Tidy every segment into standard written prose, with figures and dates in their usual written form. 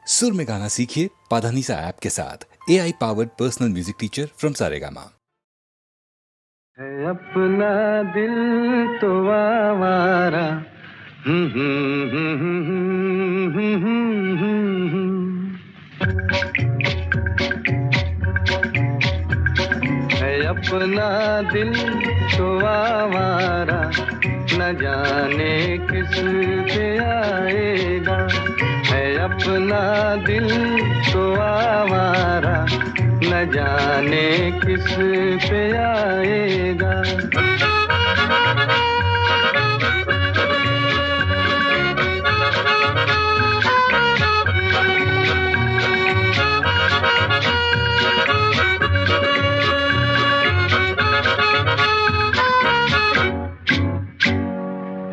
सुर में गाना सीखिए पाधानीसा ऐप के साथ। AI powered personal music teacher from Saregama. है अपना दिल तो आवारा। है अपना दिल तो आवारा, न जाने किस पे आएगा। है अपना दिल तो आवारा, न जाने किस पे आएगा।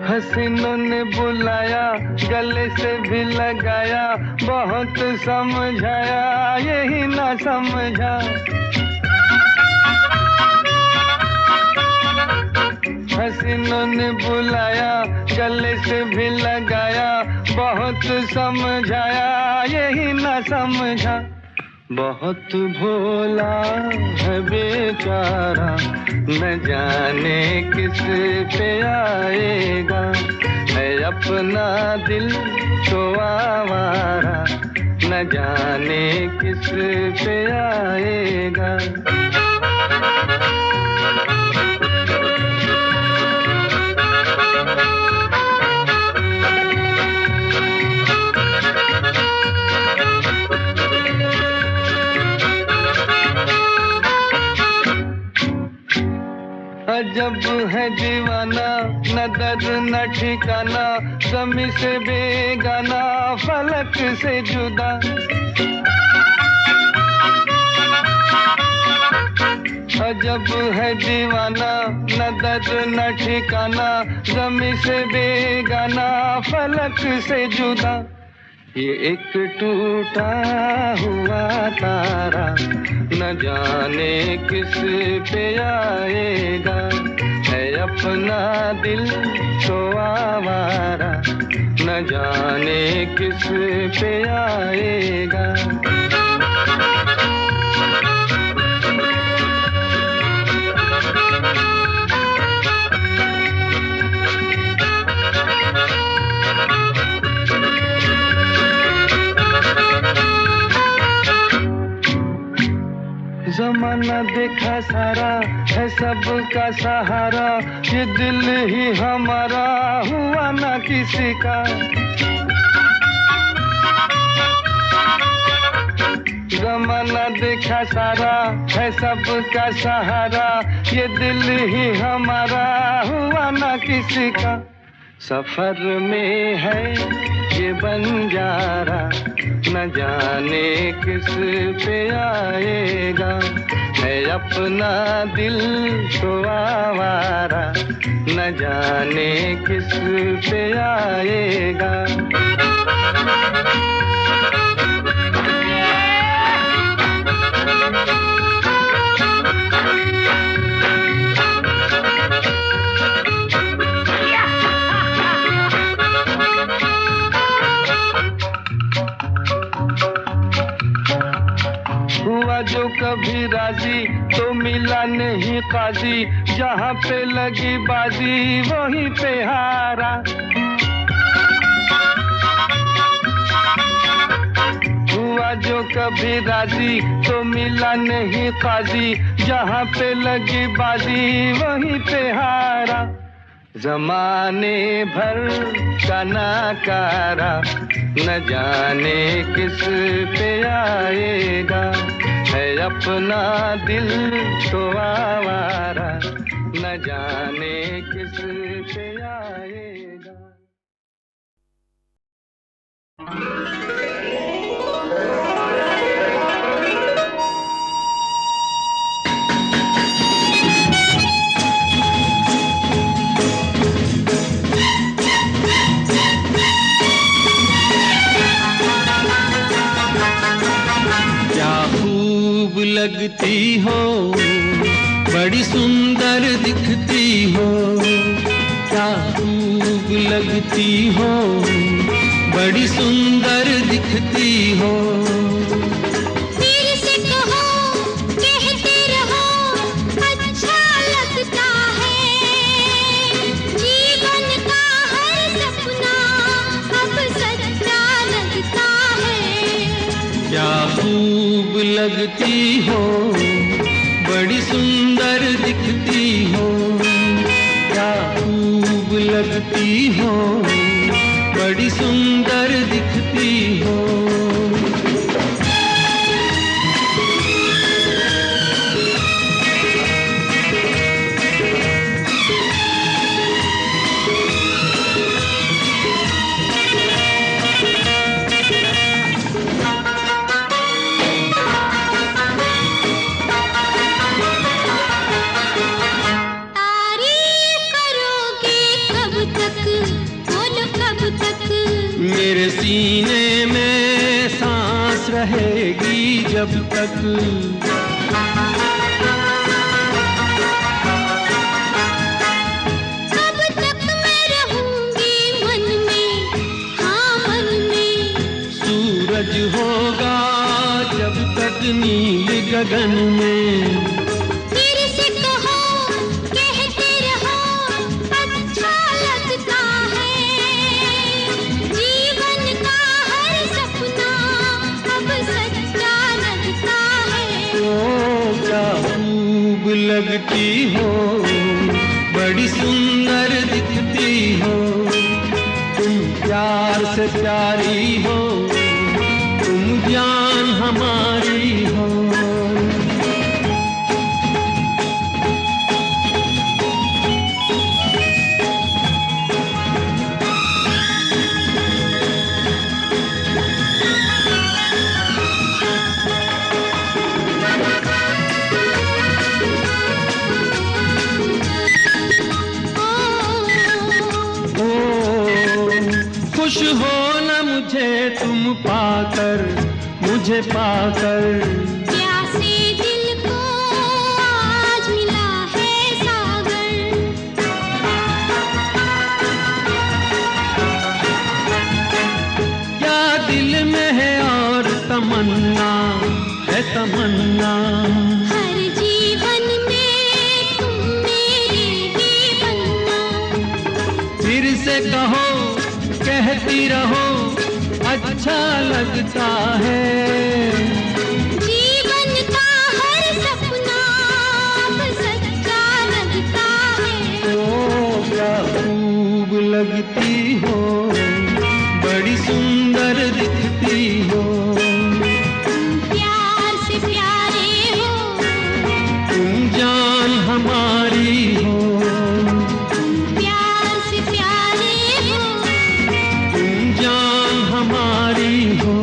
हसीनों ने बुलाया, गले से भी लगाया, बहुत समझाया यही ना समझा। हसीनों ने बुलाया, गले से भी लगाया, बहुत समझाया यही ना समझा। बहुत भोला है बेचारा, न जाने किस पे आएगा। है अपना दिल तो आवारा, न जाने किस पे आएगा। अजब है दीवाना, न दर्द न ठिकाना, ज़मीं से बेगाना, फलक से जुदा। अजब है दीवाना, न दर्द न ठिकाना, ज़मीं से बेगाना, फलक से जुदा। ये एक टूटा हुआ तारा, न जाने किस पे आएगा। है अपना दिल तो आवारा, न जाने किस पे आएगा। ज़माना देखा सारा है सबका सहारा, ये दिल ही हमारा हुआ ना किसी का। ज़माना देखा सारा है सबका सहारा, ये दिल ही हमारा हुआ ना किसी का। सफर में है ये बंजारा, न जाने किस पे आएगा। है अपना दिल तो आवारा, न जाने किस पे आएगा। हुआ जो कभी राजी तो मिला नहीं काजी, जहाँ पे लगी बाजी वहीं पे हारा। हुआ जो कभी राजी तो मिला नहीं काजी, जहाँ पे लगी बाजी वहीं पे हारा। ज़माने भर का नाकारा, न जाने किस पे आएगा। है अपना दिल तो आवारा, न जाने किस पे आएगा। लगती हो, बड़ी सुंदर दिखती हो, क्या खूब लगती हो, बड़ी सुंदर दिखती हो। फिर से कहो, कहते रहो, अच्छा लगता है। जीवन का हर सपना अब सच्चा लगता है। क्या खूब लगती हो, बड़ी सुंदर दिखती हो। क्या खूब लगती हो, बड़ी सुंदर दिखती हो। तारीफ करोगे कब तक, बोलो कब तक। मेरे सीने में सांस रहेगी जब तक। कब तक मैं रहूंगी मन में, हाँ मन में। सूरज होगा जब तक नील गगन में। फिर से कहो, कहते रहो, अच्छा लगता है। जीवन का हर सपना अब सच्चा लगता है। ओ क्या खूब लगती हो, बड़ी सुंदर दिखती हो। तुम प्यार से प्यारी हो, तुम जान हमारी हो। ओ, खुश हो न मुझे तुम पाकर, मुझे पाकर। प्यासे दिल को आज मिला है सागर। क्या दिल में है और तमन्ना है तमन्ना। हर जीवन में तुम मेरे ही बनना। फिर से कहो, कहती रहो, अच्छा लगता है। जीवन का हर सपना अब सच्चा लगता है। ओ क्या खूब लगती हो, बड़ी सुंदर दिखती हो। तुम प्यार से प्यारे हो, तुम जान हमारी हो। तुम प्यार से प्यारे हो। तुम जान हमारी हो।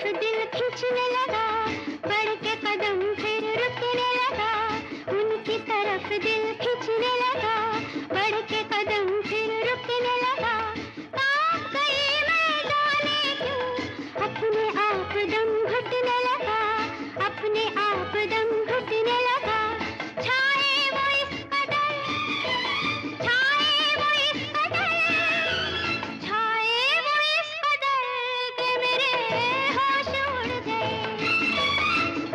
तरफ दिल खींचने लगा, बढ़ के कदम फिर रुकने लगा। उनकी तरफ दिल खींचने लगा, बढ़ के कदम फिर रुकने लगा। कांप गई मैं जाने क्यों, अपने आप दम घुटने लगा, अपने आप दम घुटने लगा। छाए वो इस कदर, छाए वो इस कदर, छाए वो इस कदर कि मेरे होश उड़ गए।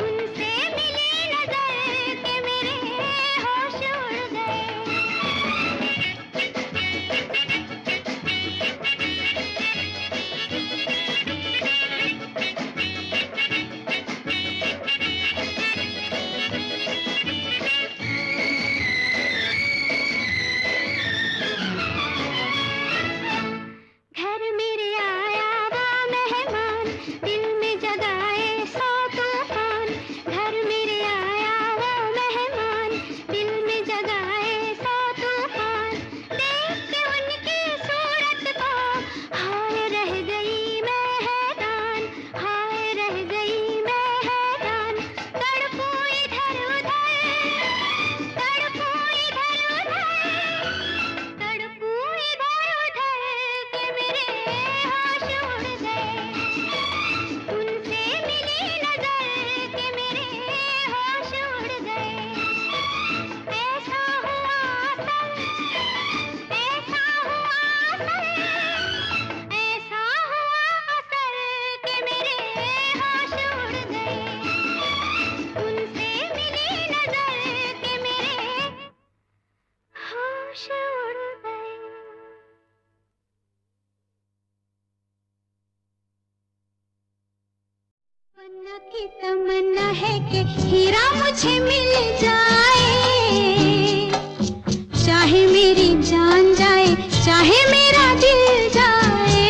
उनसे मिली नजर कि मेरे होश उड़ गए। घर मेरे आया वो मेहमान, दिल में जगाए सौ तूफान। घर मेरे आया वो मेहमान, दिल में जगाए सौ तूफान। देख के उनकी सूरत को हाय रह गई मैं हैरान, हाय रह गई मैं हैरान। तड़पू इधर उधर, तड़पू इधर उधर, तड़पू इधर उधर कि मेरे होश उड़ गए। उनसे मिली नजर कि मेरे होश उड़ गए। ऐसा हुआ असल, ऐसा हुआ असल, ऐसा हुआ असल कि मेरे होश उड़ गए। उनसे मिली नजर कि मेरे होश उड़ गए। तमन्ना की तमन्ना है कि हीरा मुझे मिल जाए, चाहे मेरी जान जाए, चाहे मेरा दिल जाए।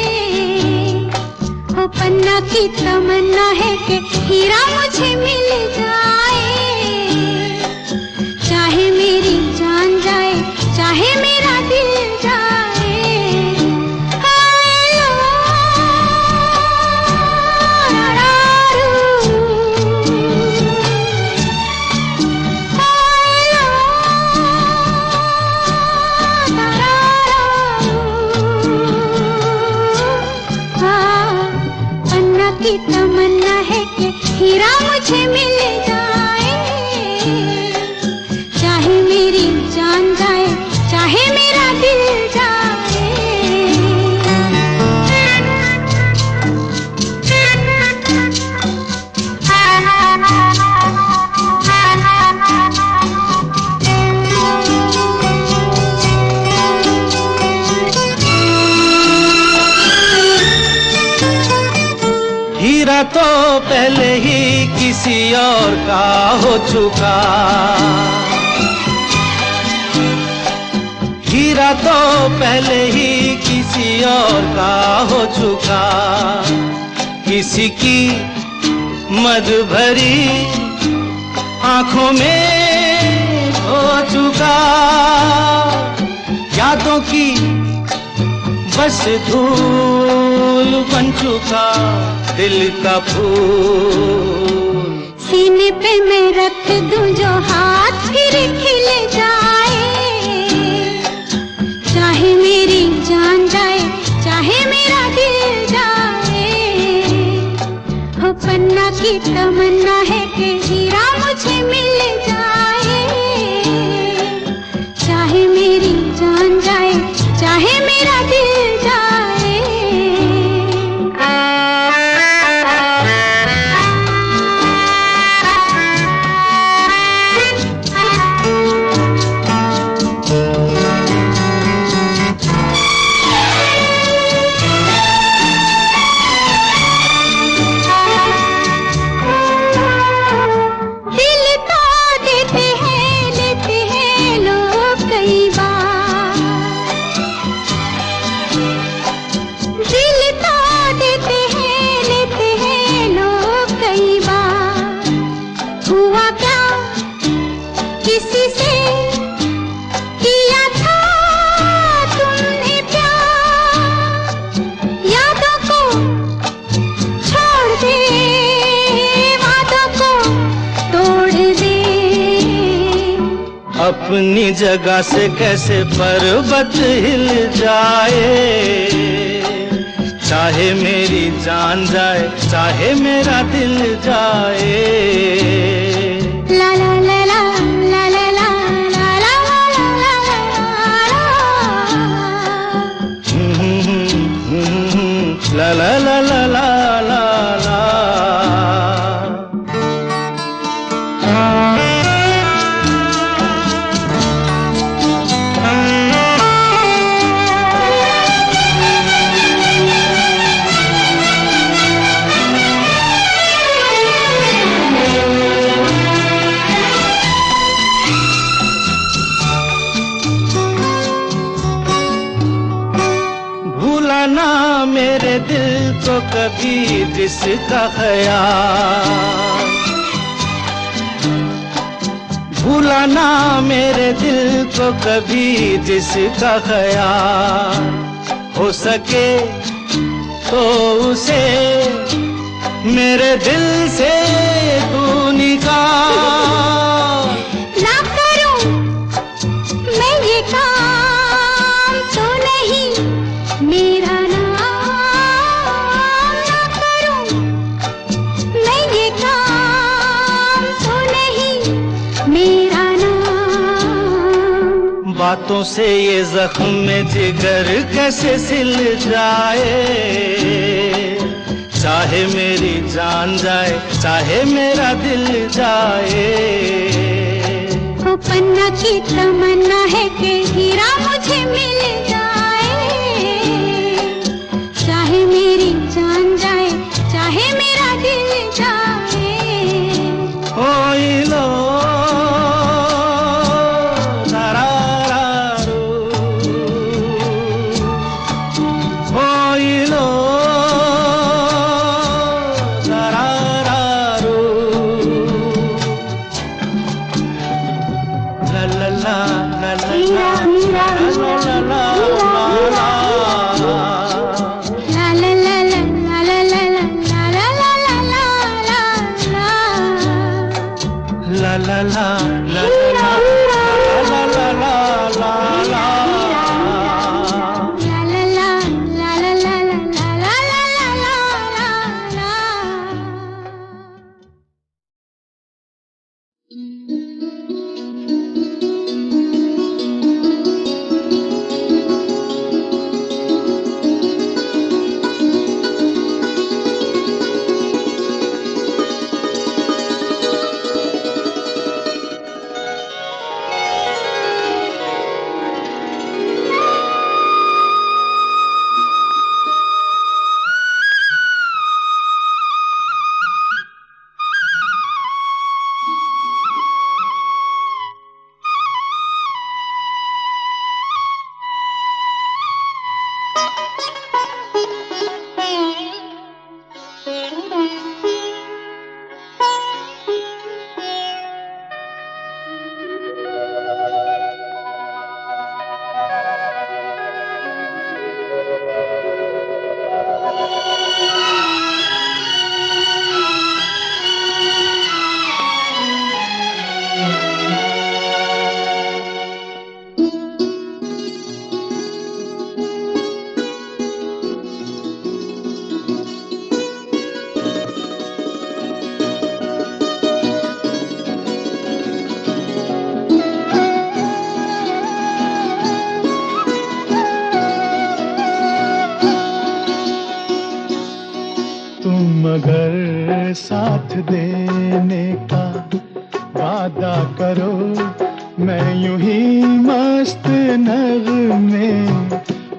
ओ पन्ना की तमन्ना है कि हीरा मुझे मिल जाए, चाहे मेरी जान जाए, चाहे मेरा दिल जाए। पन्ना की तमन्ना है कि हीरा मुझे मिल जाए, चाहे मेरी जान जाए, चाहे मेरा दिल जाए। हीरा तो पहले ही किसी और का हो चुका, हीरा तो पहले ही किसी और का हो चुका। किसी की मद भरी आंखों में हो चुका, यादों की बस धूल बन चुका दिल का फूल। सीने पे मैं रख दूं जो हाथ फिर खिल जाए, चाहे मेरी जान जाए, चाहे मेरा दिल जाए। हो पन्ना की तमन्ना है कि हीरा मुझे मिल जाए, चाहे मेरी जान जाए, चाहे मेरा दिल जाए। दिल तो अपनी जगह से कैसे पर्वत हिल जाए, चाहे मेरी जान जाए चाहे मेरा दिल जाए। ला ला ला ला ला ला ला ला ला ला ला ला ला ला ला ला ला। मेरे दिल को कभी जिसका ख्याल, भूला ना मेरे दिल को कभी जिसका ख्याल, हो सके तो उसे मेरे दिल से तू निकाल। ना करूं मैं ये काम तो नहीं मेरा बातों से ये जख्म में जिगर कैसे सिल जाए, चाहे मेरी जान जाए चाहे मेरा दिल जाए। वो पन्ना की तमन्ना है कि हीरा मुझे मिल जाए, चाहे मेरी जान जाए चाहे मेरा दिल जाए। ओ लो मगर साथ देने का वादा करो, मैं यूं ही मस्त नग़्मे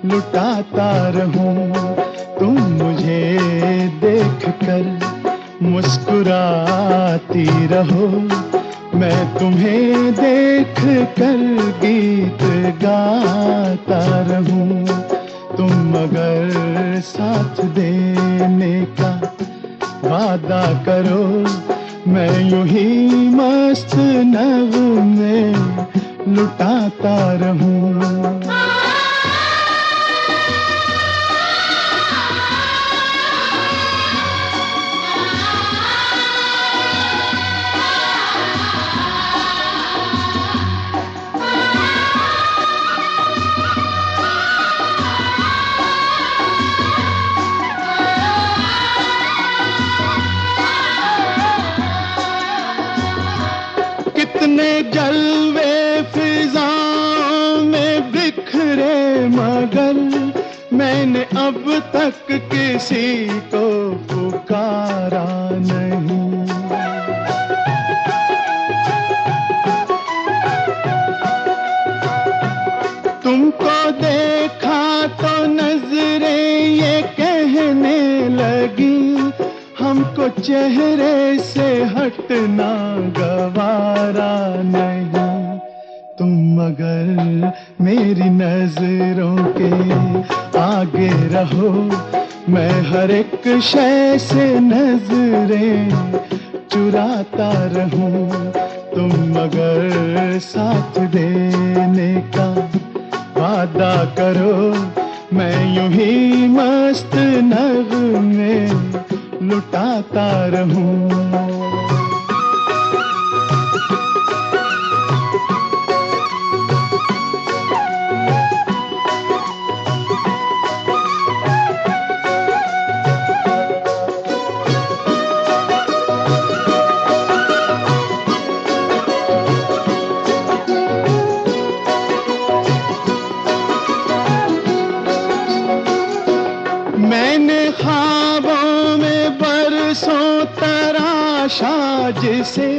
लुटाता रहूं। तुम मुझे देख कर मुस्कुराती रहो, मैं तुम्हें देख कर गीत गाता रहूं। तुम मगर साथ देने का वादा करो, मैं यूं ही मस्त नग़्मे लुटाता रहूं। कितने जलवे फिजाओं में बिखरे, मगर मैंने अब तक किसी को पुकारा नहीं। तुमको देखा तो नजरें ये कहने लगी, हमको चेहरे से हटना गवारा नहीं। तुम मगर मेरी नजरों के आगे रहो, मैं हर एक शय से नजरें चुराता रहूं। तुम मगर साथ देने का वादा करो, मैं यूं ही मस्त नगमे लुटाता रहूं। मैंने ख्वाबों में बरसों तराशा जिसे,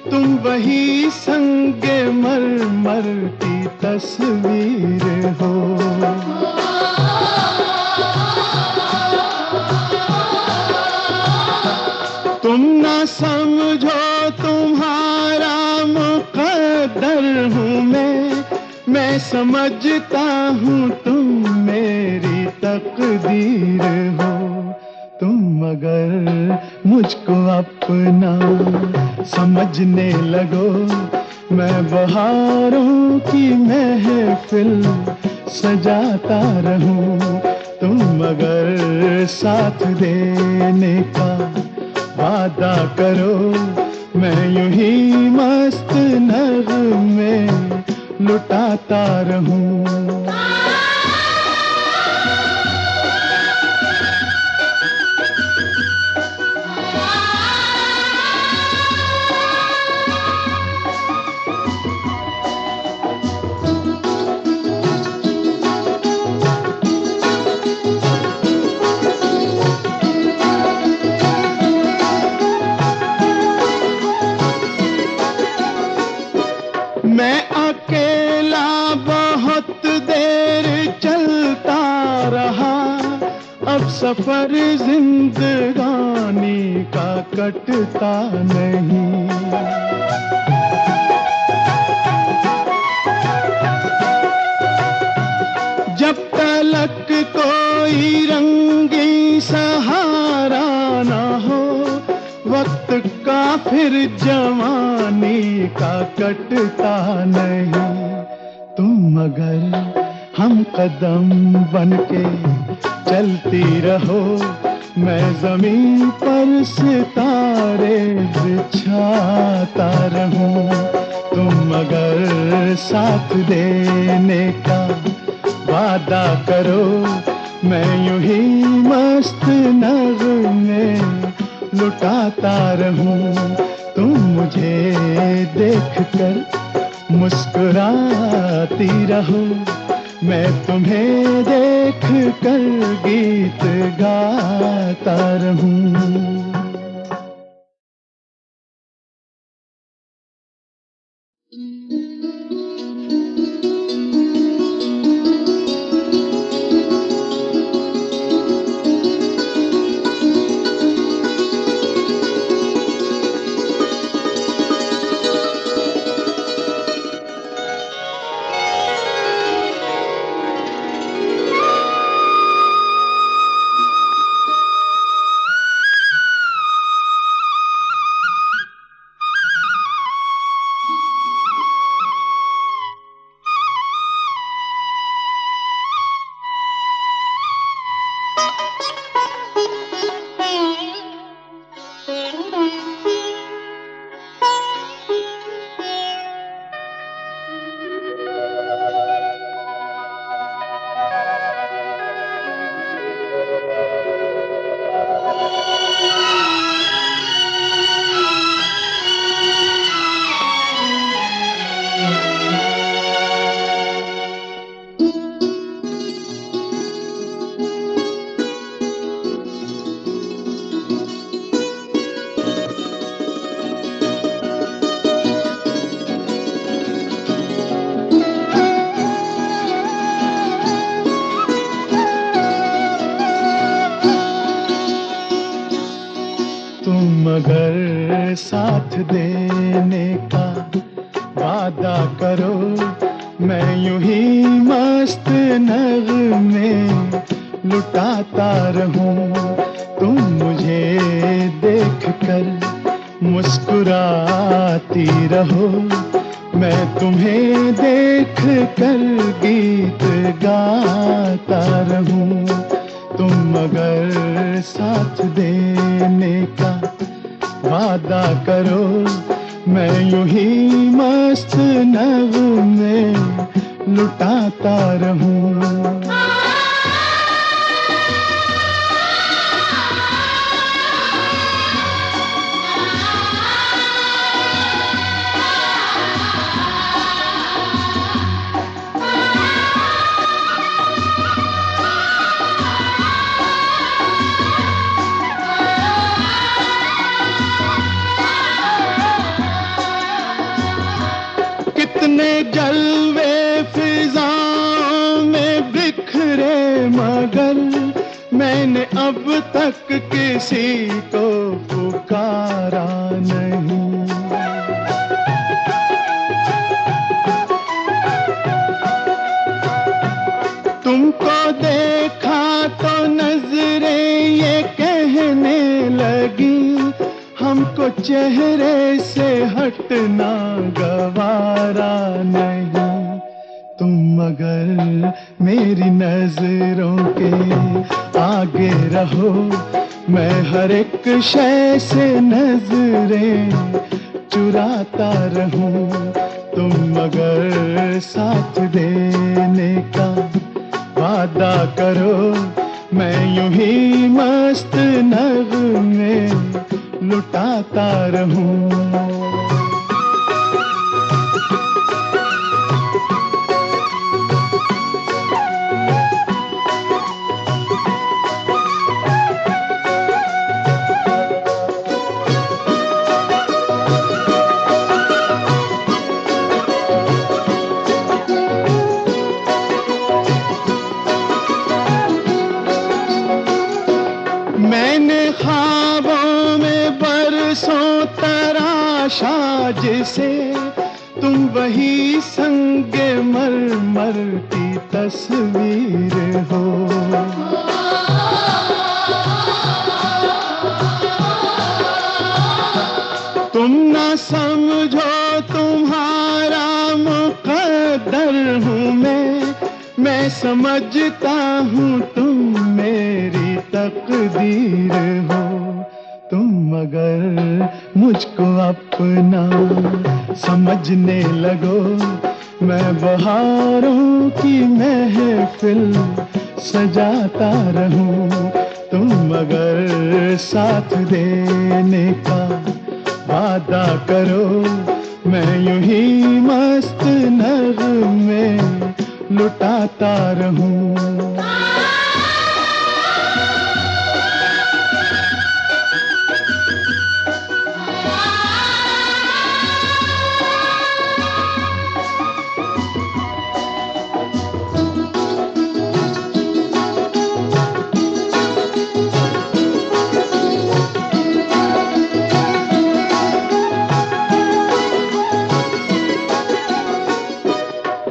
तुम वही संगे मरमर की तस्वीर हो। तुम ना समझो तुम्हारा मुकद्दर हूँ मैं समझता हूँ तुम मेरी तकदीर हो। तुम मगर मुझको अपना समझने लगो, मैं बहारों की महफिल सजाता रहूं। तुम मगर साथ देने का वादा करो, मैं यूं ही मस्त नगमे लुटाता रहूं। मैं अकेला बहुत देर चलता रहा, अब सफर जिंदगानी का कटता नहीं। जब तलक कोई रंगी सहारा ना हो, वक्त का फिर जवानी का कटता नहीं। तुम मगर हम कदम बनके चलती रहो, मैं जमीन पर सितारे बिछाता रहूं। तुम मगर साथ देने का वादा करो, मैं यूं ही मस्त नगमे लुटाता रहूं। तुम मुझे देखकर मुस्कुराती रहो, मैं तुम्हें देखकर गीत गाता रहूं। मगर साथ देने का वादा करो, मैं यूं ही मस्त नगमे लुटाता रहूं। तुम मुझे देख कर मुस्कुराती रहो, मैं तुम्हें देख कर गीत गाता रहूं। तुम मगर साथ देने का वादा करो, मैं यूं ही मस्त नगमे लुटाता रहूं। कितने जलवे फिजाओं में बिखरे, मगर मैंने अब तक किसी को पुकारा नहीं। तुमको देखा तो नजरें ये कहने लगी, हमको चेहरे से हटना गवारा नहीं। तुम मगर मेरी नजरों के आगे रहो, मैं हर एक शय से नजरें चुराता रहूं। तुम मगर साथ देने का वादा करो, मैं यूं ही मस्त नगमे लुटाता रहूं। मैंने ख्वाबों में बरसों तराशा जिसे, तुम वही संगे मरमर की तस्वीर हो। तुम ना समझो तुम्हारा मुकद्दर हूँ मैं समझता हूँ तुम मेरी तकदीर हो। तुम मगर मुझको अपना समझने लगो, मैं बहारों की महफिल सजाता रहूं। तुम मगर साथ देने का वादा करो, मैं यूं ही मस्त नगमे लुटाता रहूं।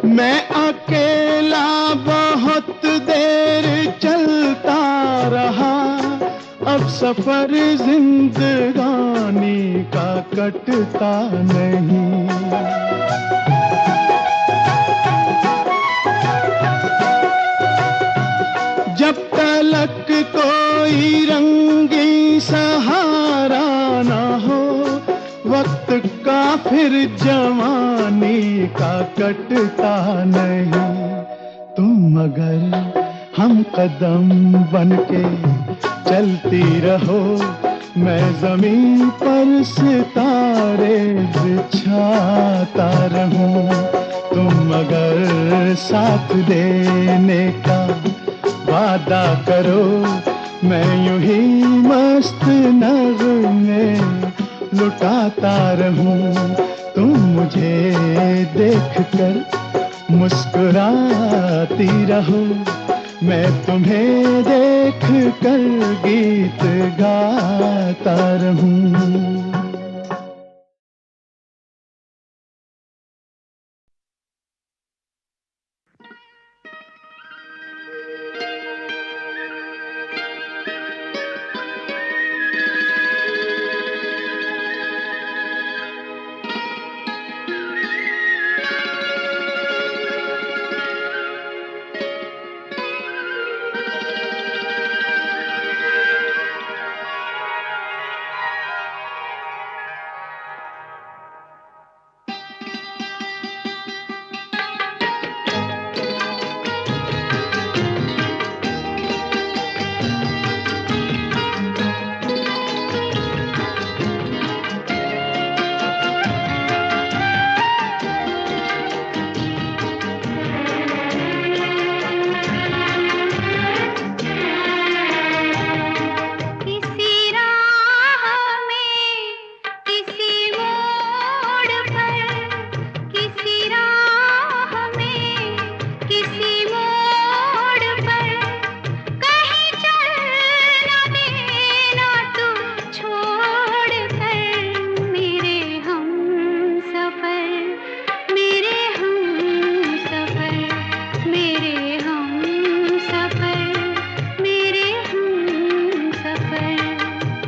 मैं अकेला बहुत देर चलता रहा, अब सफर जिंदगानी का कटता नहीं। जब तलक कोई रंगी सहारा ना हो, वक्त का फिर जवानी का कटता नहीं। तुम मगर हम कदम बनके चलती रहो, मैं जमीन पर सितारे बिछाता रहूं। तुम मगर साथ देने का वादा करो, मैं यूं ही मस्त नगमे लुटाता रहूं। तुम मुझे देख कर मुस्कुराती रहो, मैं तुम्हें देख कर गीत गाता रहूं।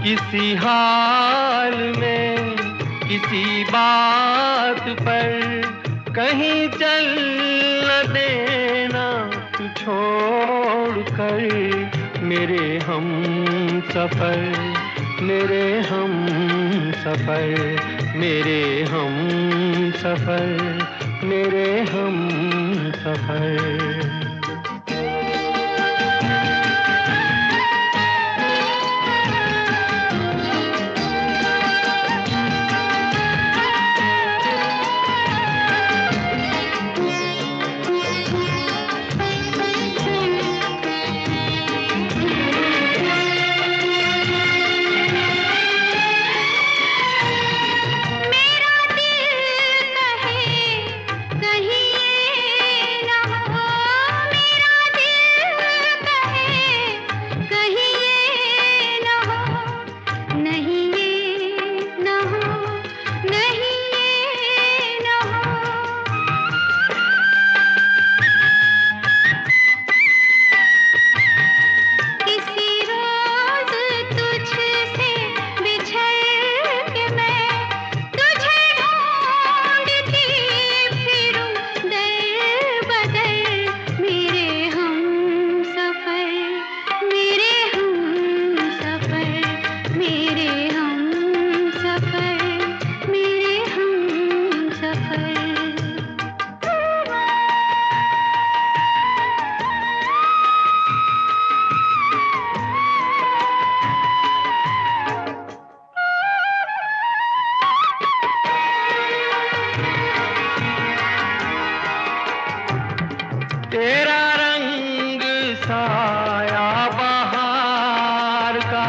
किसी हाल में किसी बात पर कहीं चल न देना तू छोड़ कर मेरे हम सफर, मेरे हम सफर, मेरे हम सफर, मेरे हम सफर। तेरा रंग साया बहार का,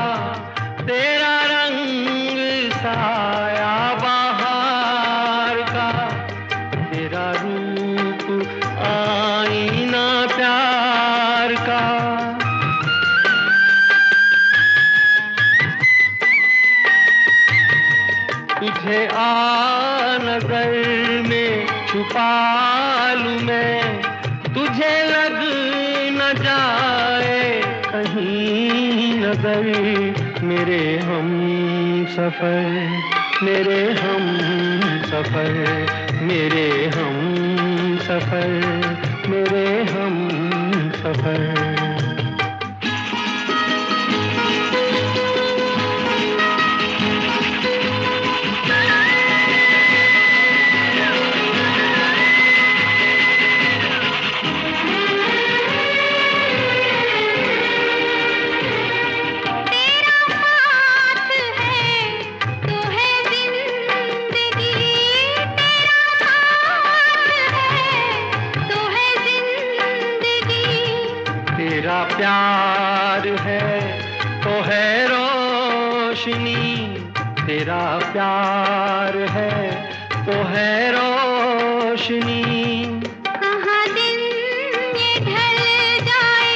तेरा रंग साया बहार का, तेरा रूप आईना प्यार का। तुझे आ नजर में छुपा लूं मैं, तुझे लग न जाए कहीं नजर, मेरे हम सफर, मेरे हम सफर, मेरे हम सफर, मेरे हम सफर। तेरा प्यार है तो है रोशनी, तेरा प्यार है तो है रोशनी। कहाँ दिन ये ढल जाए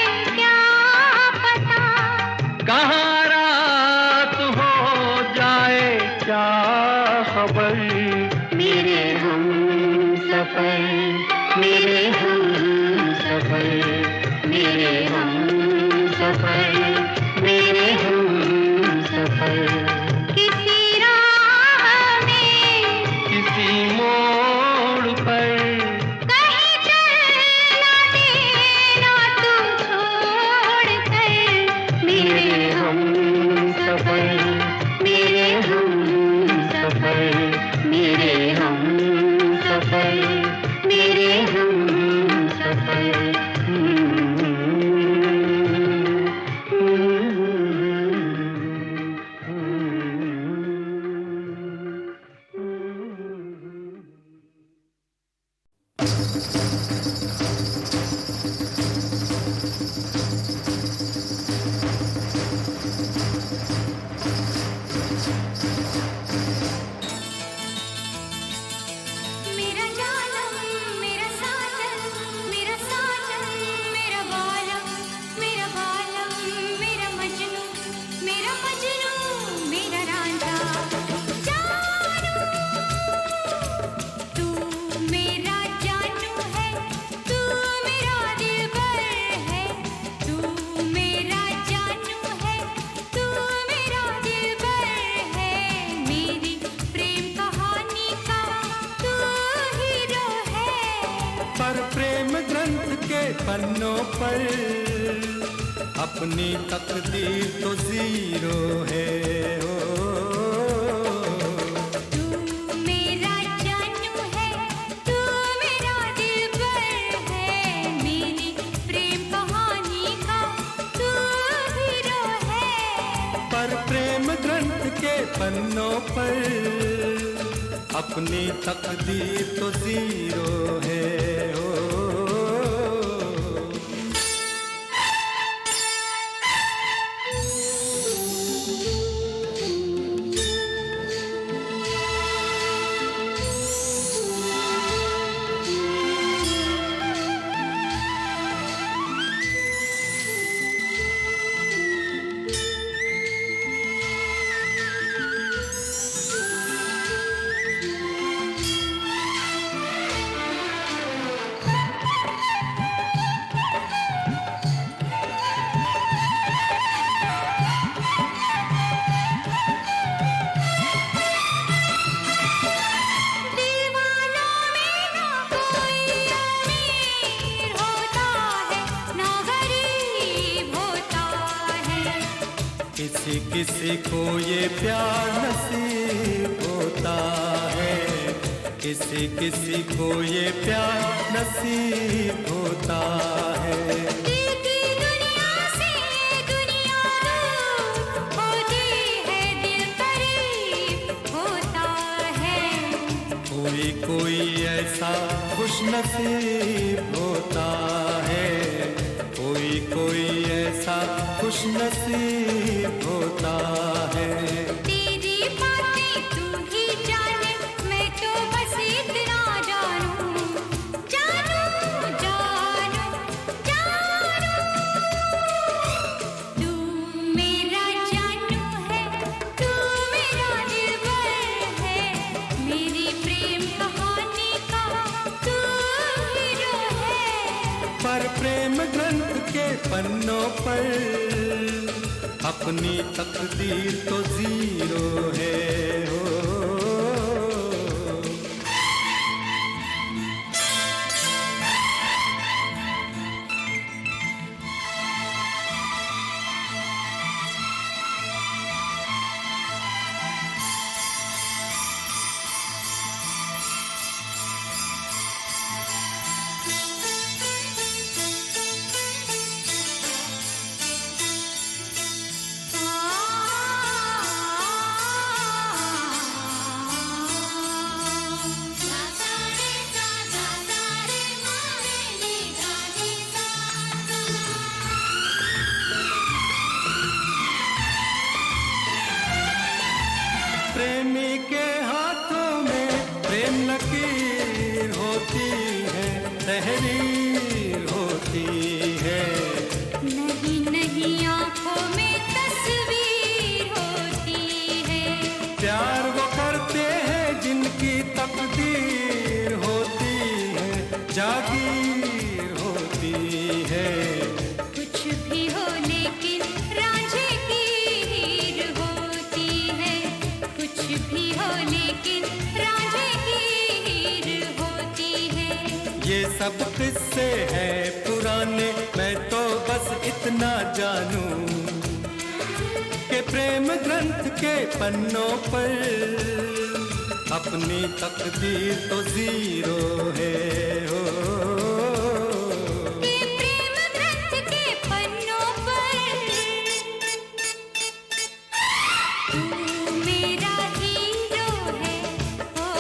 सफर मेरे हम सफर मेरे हम सफर मेरे हम सफर मेरा जालम मेरा साजन मेरा साजन मेरा बालम मेरा मजनू मेरा रांझा जानू तू मेरा जानू है तू मेरा दिलबर है तू मेरा जानू है तू मेरा दिलबर है मेरी प्रेम कहानी का तू हीरो है पर प्रेम ग्रंथ के पन्नों पर अपनी तकदीर तो जीरो है ओ। तू मेरा जानू है तू मेरा दिलबर है मेरी प्रेम कहानी का तू हीरो है पर प्रेम ग्रंथ के पन्नों पर अपनी तकदीर तो जीरो है ओ। दीवानों में ना कोई अमीर होता है ना गरीब होता है किसी किसी को ये प्यार नसीब होता है किसी किसी को ये प्यार नसीब होता है दीदी दुनिया से दुनिया दूर होती है दिल करीब होता है कोई कोई ऐसा खुश नसीब होता है कोई कोई ऐसा खुश नसीब होता है तेरी बातें तू ही जाने मैं तो बस इतना जानू जानू जानू जानू तू मेरा जानू है तू मेरा दिलबर है मेरी प्रेम कहानी का तू हीरो है पर प्रेम ग्रंथ के पन्नों पर अपनी तकदीर तो जीरो है हो। प्रेमी के हाथों में प्रेम लकीर होती है तहरीर होती है नहीं नहीं आंखों में तस्वीर होती है प्यार वो करते हैं जिनकी तकदीर होती है जागीर होती है कुछ भी हो लेकिन रांझे की हीर होती है कुछ भी हो लेकिन रांझे की हीर होती है ये सब किस्से हैं पुराने मैं तो बस इतना जानूं के प्रेम ग्रंथ के पन्नों पर अपनी तकदीर तो जीरो है हो। के प्रेम ग्रंथ के पन्नों पर तू मेरा हीरो है ओ।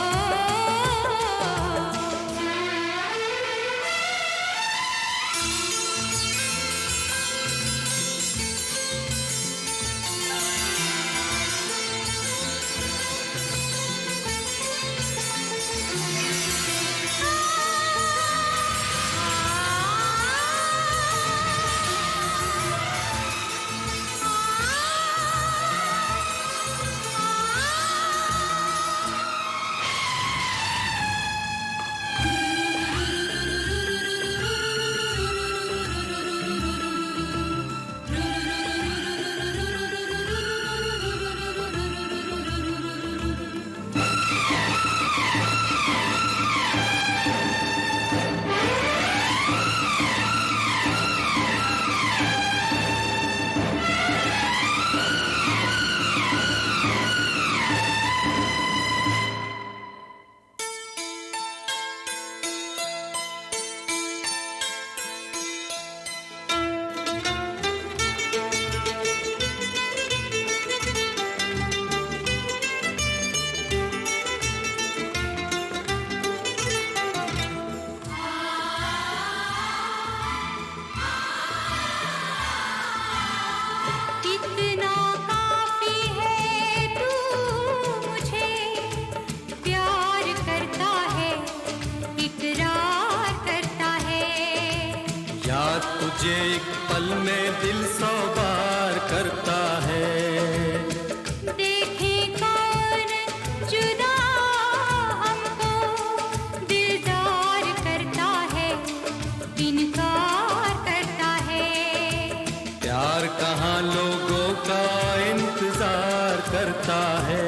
कितना काफी है तू मुझे प्यार करता है इकरार करता है। याद तुझे एक पल में दिल सौ बार करता है। देखे कौन जुदा हमको दिलदार करता है इनकार करता है। प्यार कहाँ लोगों का इंतजार करता है।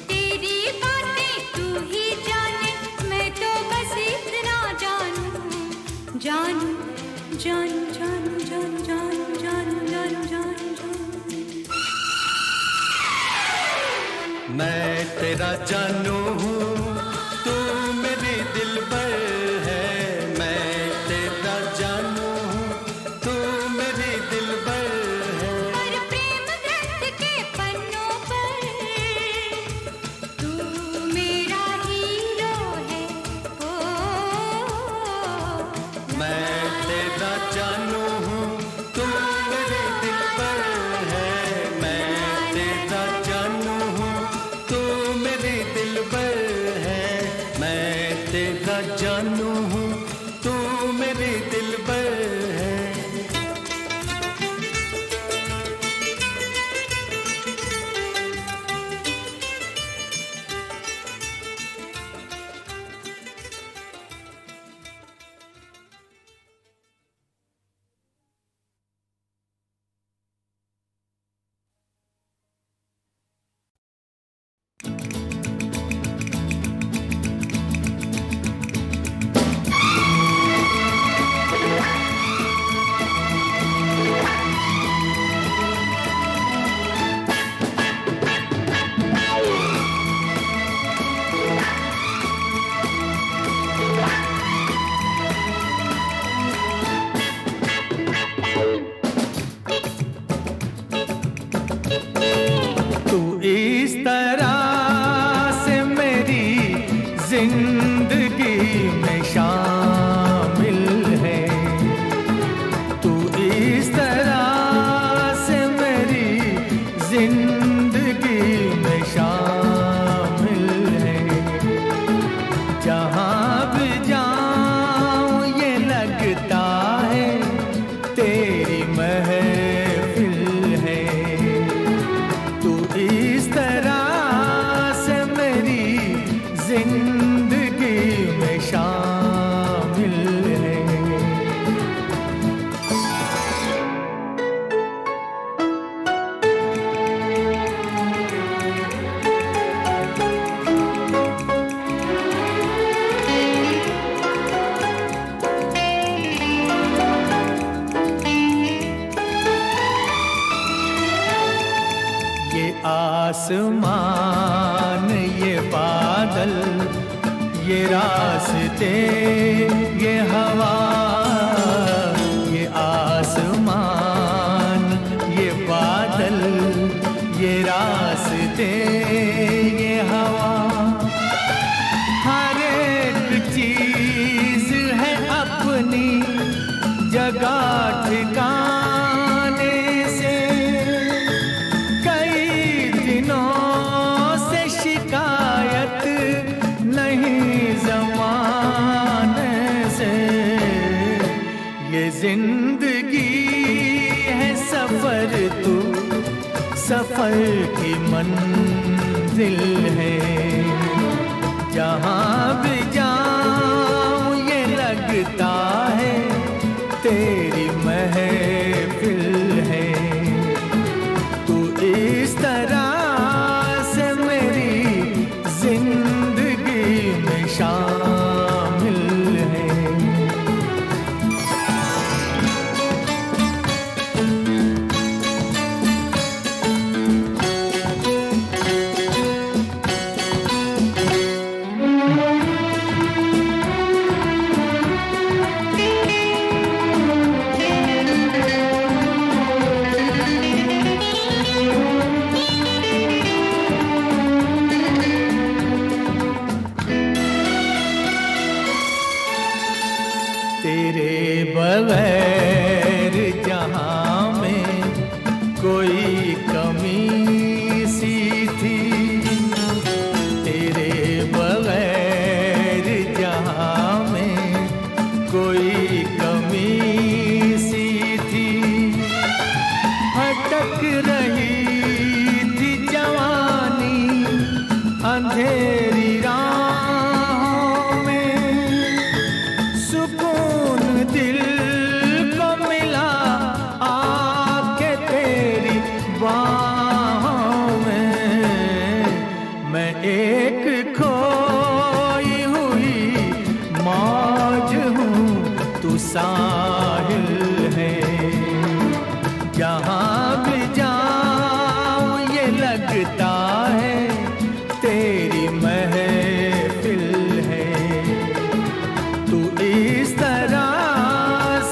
तेरी बातें तू ही जाने मैं तो बस इतना जानूं जानूं जानूं जानूं जानूं जानूं जानूं जानूं जानूं। मैं तेरा जानू हूँ तू मेरी दिलबर है। मैं तेरा जानू हूँ तू मेरी दिलबर है। पर प्रेम ग्रंथ के पन्नों पर तू मेरा हीरो है ओ। मैं तेरा जानू हूँ तू मेरी दिलबर है। मैं तेरा जानू हूँ तू मेरी दिलबर है। मैं तेरा जानू हूँ तू मेरी दिलबर है। तू इस तरह से मेरी जिंदगी में शामिल है। तू इस तरह से मेरी जिंदगी में शामिल है। जहाँ भी जाऊँ ये लगता है तेरी महफिल है। तू इस तरह ये आसमान, ये बादल, ये रास्ते, ये हवा, ये आसमान, ये बादल, ये रास्ते, ये हवा, हर एक चीज है अपनी जगह ठिकाने से। कई दिनों से शिकायत नहीं ज़माने से। ये जिंदगी है सफर, तू सफर की मंजिल है। जहाँ भी जाऊं ये लगता है तेरी महफिल है। तू इस तरह से मेरी जिंदगी में शामिल है। तेरे बगैर जहाँ में कोई कमी सी थी। तेरे बगैर जहाँ में कोई कमी सी थी। भटक रही थी जवानी अंधेरी राहों में। सुकून दिल को मिला आके तेरी बाहों में। मैं एक खोई हुई मौज हूँ, तू साहिल है। जहाँ भी जाऊँ ये लगता है तेरी महफिल है। तू इस तरह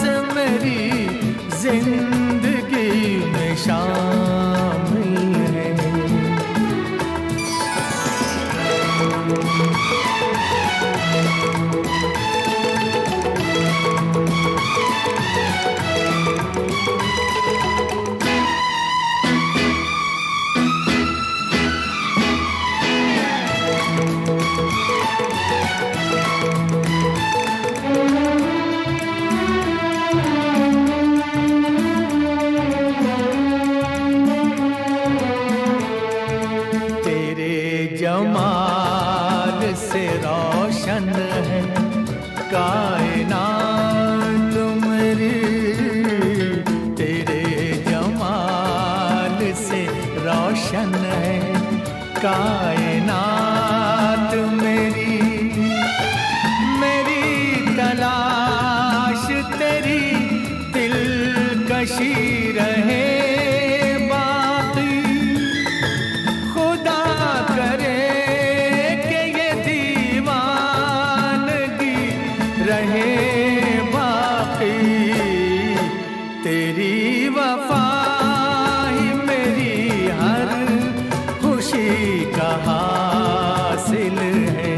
से मेरी जिंदगी में शामिल है। तेरे जमाल से रोशन है कायनात मेरी। तेरे जमाल से रोशन है कायनात मेरी। मेरी तलाश तेरी दिलकशी रहे बाकी। खुदा करे कि ये दीवानगी रहे बाकी। तेरी वफा ही मेरी हर खुशी का हासिल है।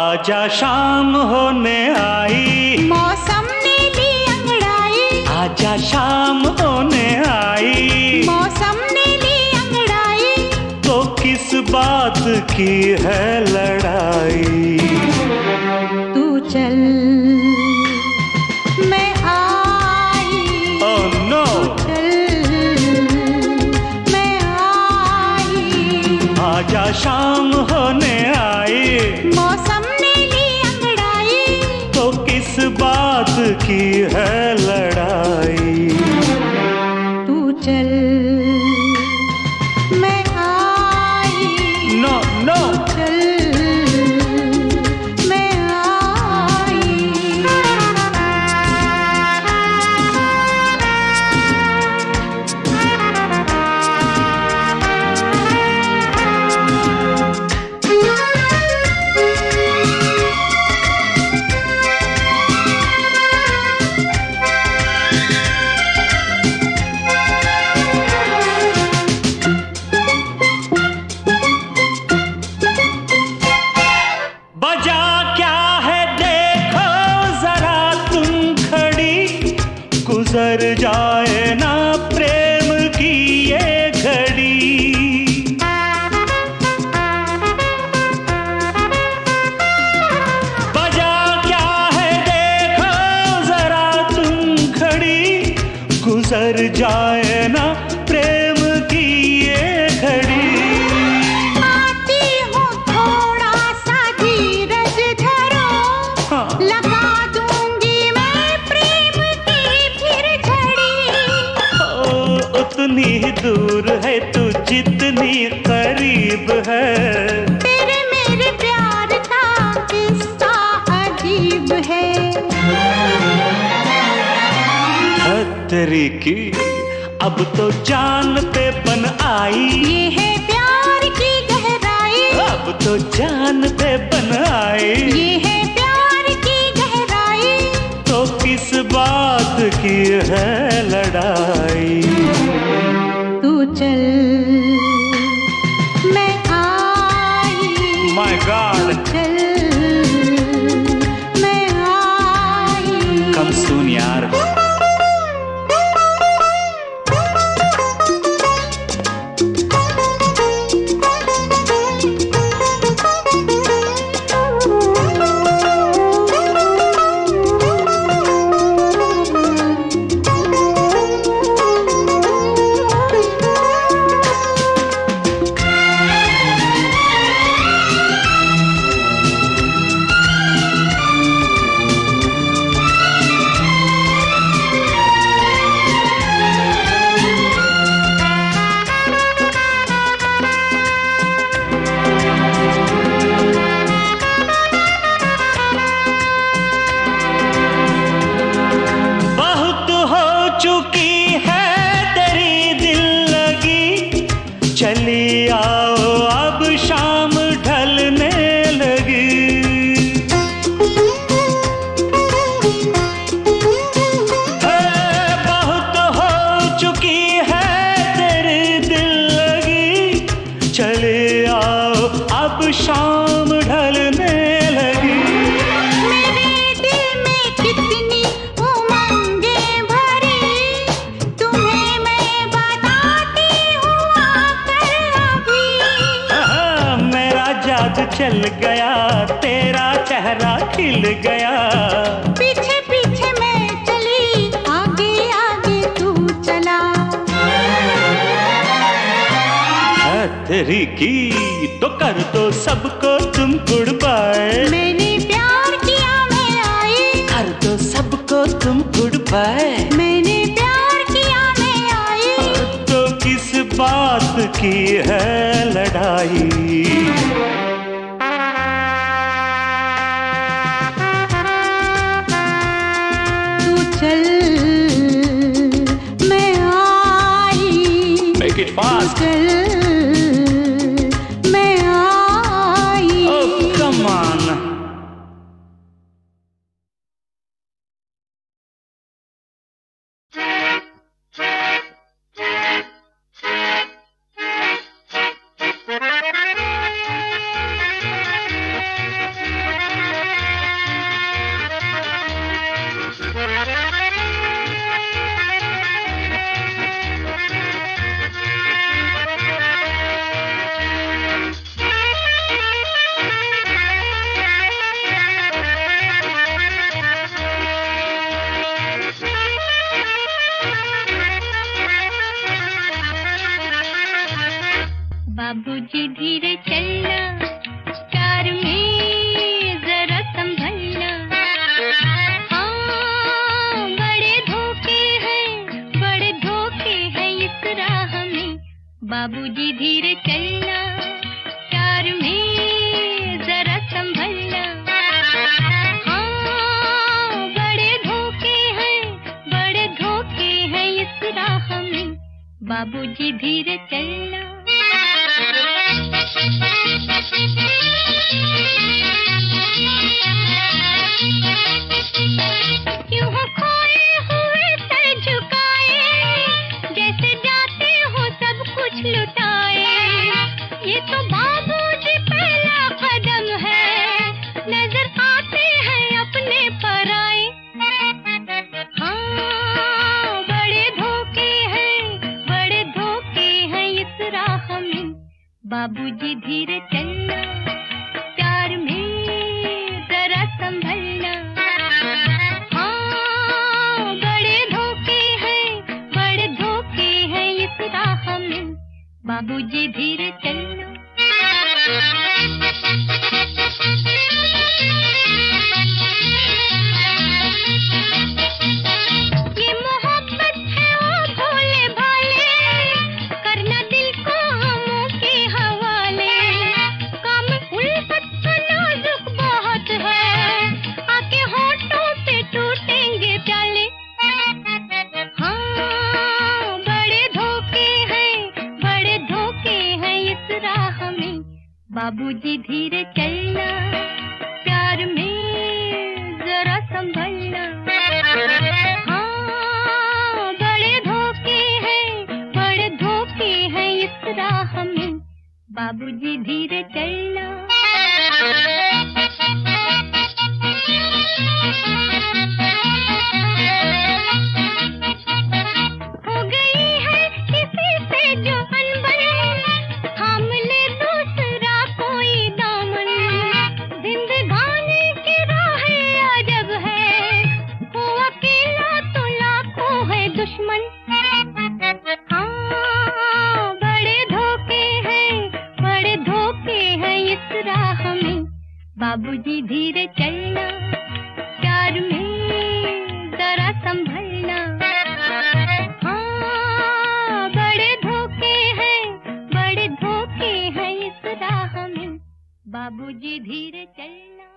आजा शाम होने आई, मौसम ने ली अंगड़ाई, आजा शाम होने आई, मौसम ने ली अंगड़ाई, तो किस बात की है लड़ाई। तू चल मैं आई, ओह नो, चल मैं आई, आजा शाम होने आई, मौसम ने ली अंगड़ाई, तो किस बात की है लड़ाई। तू चल मैं आई, नो नो, चल मैं आई। बजा क्या है देखो जरा तुम खड़ी, गुजर जाए ना प्रेम की ये घड़ी। बजा क्या है देखो जरा तुम खड़ी, गुजर जाए ना प्रेम की ये घड़ी। आती हूँ थोड़ा सा धीरज धरो, हाँ। लगा दूंगी मैं प्रेम की फिर झड़ी। ओ, उतनी ही दूर है तू जितनी करीब है, तेरे मेरे प्यार का किस्सा अजीब है। तेरी की अब तो जान पे बन आई, ये है प्यार की गहराई, अब तो जान पे बन आई, ये है प्यार की गहराई, तो किस बात की है लड़ाई। तू चल मैं आई, माय गॉड, चल मैं आई। कम सून यार। बहुत हो चुकी है तेरी दिल लगी, चली आओ अब शाम ढलने लगी। बहुत हो चुकी है तेरी दिल लगी, चले आओ अब शाम ढलने लगी। मेरे दिल में कितनी उमंगें भरी, तुम्हें मैं बताती हूँ आकर अभी। मेरा जादू चल गया, तेरा चेहरा खिल गया, पीछे पीछे मैं चली, आगे आगे तू चला। तेरी की तो कर दो सबको तुम गुड बाय, मैंने प्यार किया मैं आई, कर दो सबको तुम गुड बाय। मैंने प्यार किया मैं आई, तो किस बात की है लड़ाई। तू चल मैं आई, मेक इट फास्ट। चल मैं आई। ओह कम ऑन। बाबूजी धीरे चलना, प्यार में जरा संभलना। हाँ, बड़े धोखे हैं इस राह में। बाबूजी धीरे चलना, प्यार में जरा संभलना। हाँ, बड़े धोखे हैं इस राह में। बाबूजी धीरे चलना। यूं हो खोए हुए सर झुकाए, जैसे जाते हो सब कुछ लुटाए। ये तो बाबूजी पहला कदम है, नजर आते हैं अपने पराए। हाँ, बड़े धोखे हैं इस राह में। बाबूजी धीरे चलना, प्यार में जरा संभलना। हाँ, बड़े धोखे हैं इस राह में। बाबूजी धीरे चलना। ये मोहब्बत है ओ भोले भाले, करना दिल को हमों के हवाले। काम उल्फत का नाजुक बहुत है, आके होठों से टूटेंगे प्याले। हाँ, बड़े धोखे हैं इस राह में। बाबूजी धीरे चलना, प्यार में जरा संभलना। हाँ, बड़े धोखे हैं इस राह में। बाबूजी धीरे चलना। हो गई है किसी से जो अनबन, थाम ले दूसरा कोई दामन। जिंदगानी की राहें अजब है, वो अकेला तो लाखों है दुश्मन। हाँ, बड़े धोखे हैं इस राह में। बाबूजी धीरे चलना, प्यार में जरा संभलना। हाँ, बड़े धोखे हैं इस राह में। बाबूजी धीरे चलना।